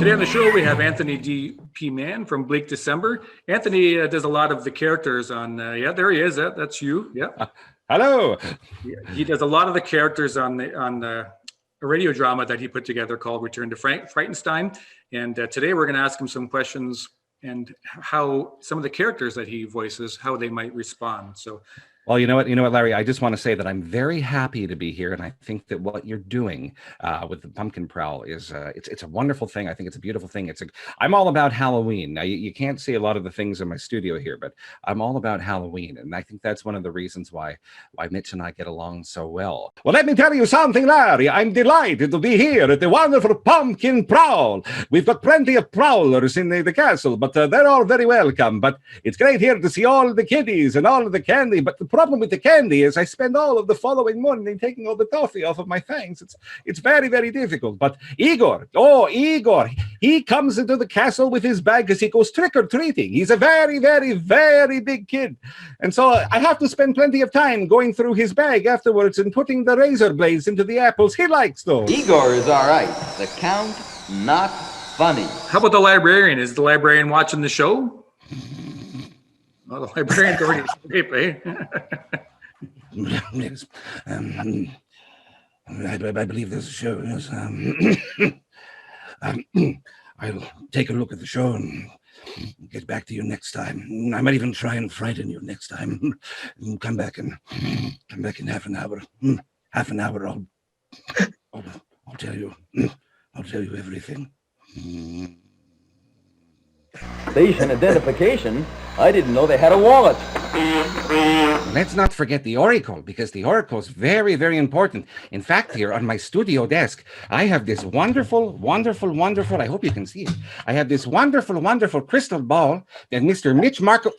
Today on the show, we have Anthony D.P. Mann from Bleak December. Anthony does a lot of the characters on, yeah, there he is. That's you. Yeah. Hello. He does a lot of the characters on a radio drama that he put together called Return to Frightenstein. And today we're going to ask him some questions and how some of the characters that he voices, how they might respond. So, well, you know what, Larry, I just want to say that I'm very happy to be here. And I think that what you're doing with the Pumpkin Prowl is it's a wonderful thing. I think it's a beautiful thing. I'm all about Halloween. Now, you can't see a lot of the things in my studio here, but I'm all about Halloween. And I think that's one of the reasons why Mitch and I get along so well. Well, let me tell you something, Larry. I'm delighted to be here at the wonderful Pumpkin Prowl. We've got plenty of prowlers in the castle, but they're all very welcome. But it's great here to see all the kiddies and all of the candy. But the problem with the candy is I spend all of the following morning taking all the toffee off of my fangs. It's very, very difficult. But Igor, he comes into the castle with his bag because he goes trick-or-treating. He's a very, very, very big kid. And so I have to spend plenty of time going through his bag afterwards and putting the razor blades into the apples. He likes those. Igor is all right. The Count, not funny. How about the librarian? Is the librarian watching the show? Well, the librarian's already asleep, eh? Yes. I believe there's a show. Yes. I'll take a look at the show and get back to you next time. I might even try and frighten you next time. Come back in half an hour. Half an hour. I'll tell you. I'll tell you everything. Station identification? I didn't know they had a wallet. Let's not forget the Oracle, because the Oracle is very, very important. In fact, here on my studio desk, I have this wonderful, I hope you can see it. I have this wonderful crystal ball that Mr. Mitch Markowitz...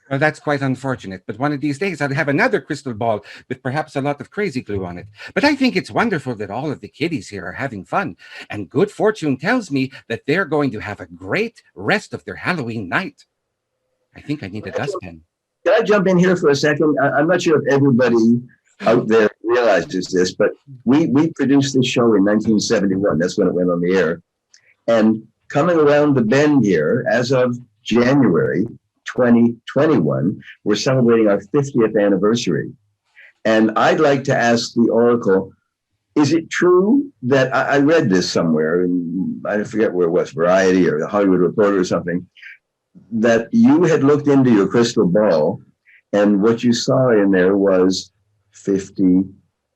Well, that's quite unfortunate, but one of these days I'll have another crystal ball with perhaps a lot of crazy glue on it. But I think it's wonderful that all of the kiddies here are having fun, and good fortune tells me that they're going to have a great rest of their Halloween night. I think I need a dustpan. Can I jump in here for a second? I'm not sure if everybody out there realizes this, but we produced this show in 1971. That's when it went on the air. And coming around the bend here, as of January 2021, we're celebrating our 50th anniversary. And I'd like to ask the Oracle, is it true that I read this somewhere, and I forget where it was, Variety or the Hollywood Reporter or something, that you had looked into your crystal ball and what you saw in there was 50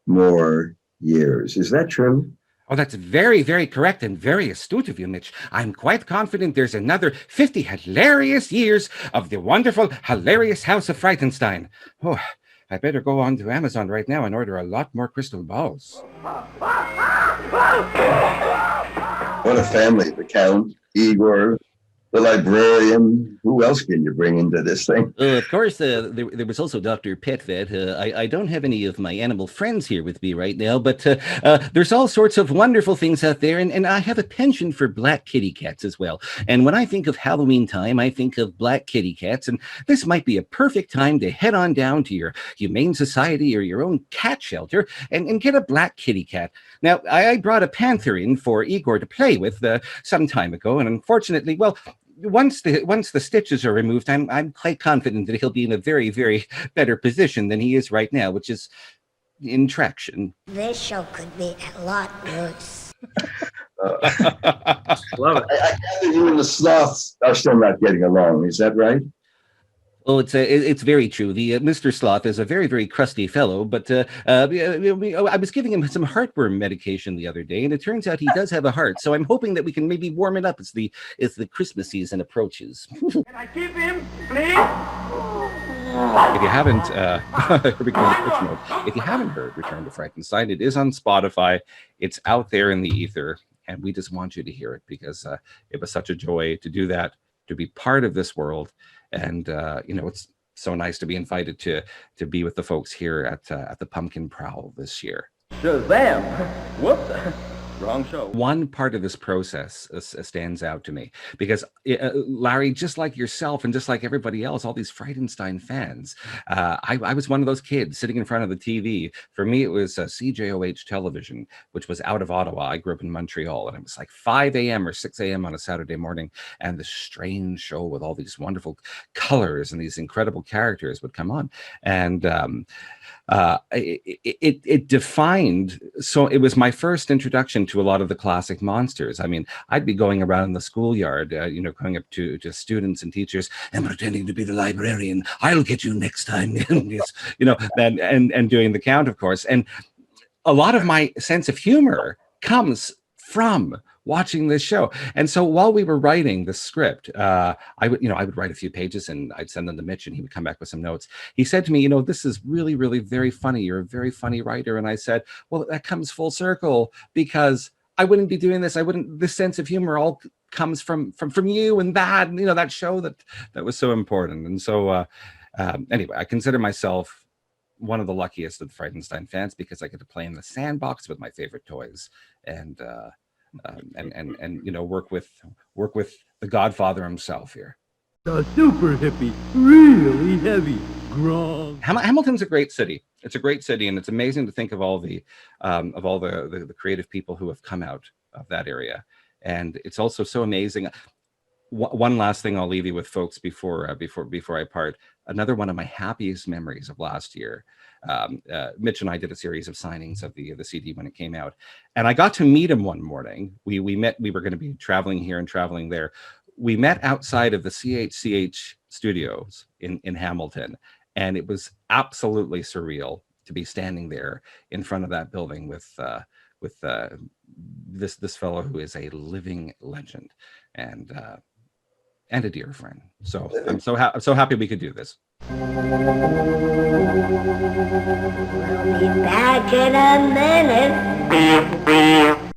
more years. Is that true? Oh, that's very, very correct and very astute of you, Mitch. I'm quite confident there's another 50 hilarious years of the wonderful Hilarious House of Frightenstein. Oh, I better go on to Amazon right now and order a lot more crystal balls. What a family, the Count, Igor, the librarian. Who else can you bring into this thing? Of course, there was also Dr. Petvet. I don't have any of my animal friends here with me right now, but there's all sorts of wonderful things out there, and I have a penchant for black kitty cats as well. And when I think of Halloween time, I think of black kitty cats, and this might be a perfect time to head on down to your Humane Society or your own cat shelter and get a black kitty cat. Now, I brought a panther in for Igor to play with some time ago, and unfortunately, well, once the stitches are removed, I'm quite confident that he'll be in a very, very better position than he is right now, which is in traction. This show could be a lot worse. Love it. I gather you and the sloths are still not getting along. Is that right? Oh, it's very true. The Mr. Sloth is a very, very crusty fellow, but I was giving him some heartworm medication the other day, and it turns out he does have a heart. So I'm hoping that we can maybe warm it up as the Christmas season approaches. Can I keep him, please? If you haven't, if you haven't heard Return to Frightenstein, it is on Spotify. It's out there in the ether, and we just want you to hear it because it was such a joy to do that, to be part of this world. And, it's so nice to be invited to be with the folks here at the Pumpkin Prowl this year. Shazam! Whoops! Wrong show. One part of this process stands out to me because Larry, just like yourself and just like everybody else, all these Frightenstein fans, I was one of those kids sitting in front of the TV. For me, it was CJOH television, which was out of Ottawa. I grew up in Montreal, and it was like 5 a.m. or 6 a.m. on a Saturday morning, and this strange show with all these wonderful colors and these incredible characters would come on. And it defined, so it was my first introduction to a lot of the classic monsters. I mean, I'd be going around in the schoolyard, going up to students and teachers and pretending to be the librarian. I'll get you next time. yes, and doing the count, of course. And a lot of my sense of humor comes from watching this show. And so while we were writing the script, I would write a few pages and I'd send them to Mitch and he would come back with some notes. He said to me, this is really, really very funny. You're a very funny writer. And I said, well, that comes full circle because I wouldn't be doing this. This sense of humor all comes from you and that show that was so important. And so anyway, I consider myself one of the luckiest of the Frightenstein fans because I get to play in the sandbox with my favorite toys and work with the Godfather himself here. The super hippie, really heavy, grog. Hamilton's a great city. It's a great city, and it's amazing to think of all the creative people who have come out of that area. And it's also so amazing. One last thing I'll leave you with, folks, before I part. Another one of my happiest memories of last year. Mitch and I did a series of signings of the CD when it came out, and I got to meet him one morning. We met. We were going to be traveling here and traveling there. We met outside of the CHCH studios in Hamilton, and it was absolutely surreal to be standing there in front of that building with this fellow who is a living legend and a dear friend. So I'm so happy we could do this. We'll be back in a minute.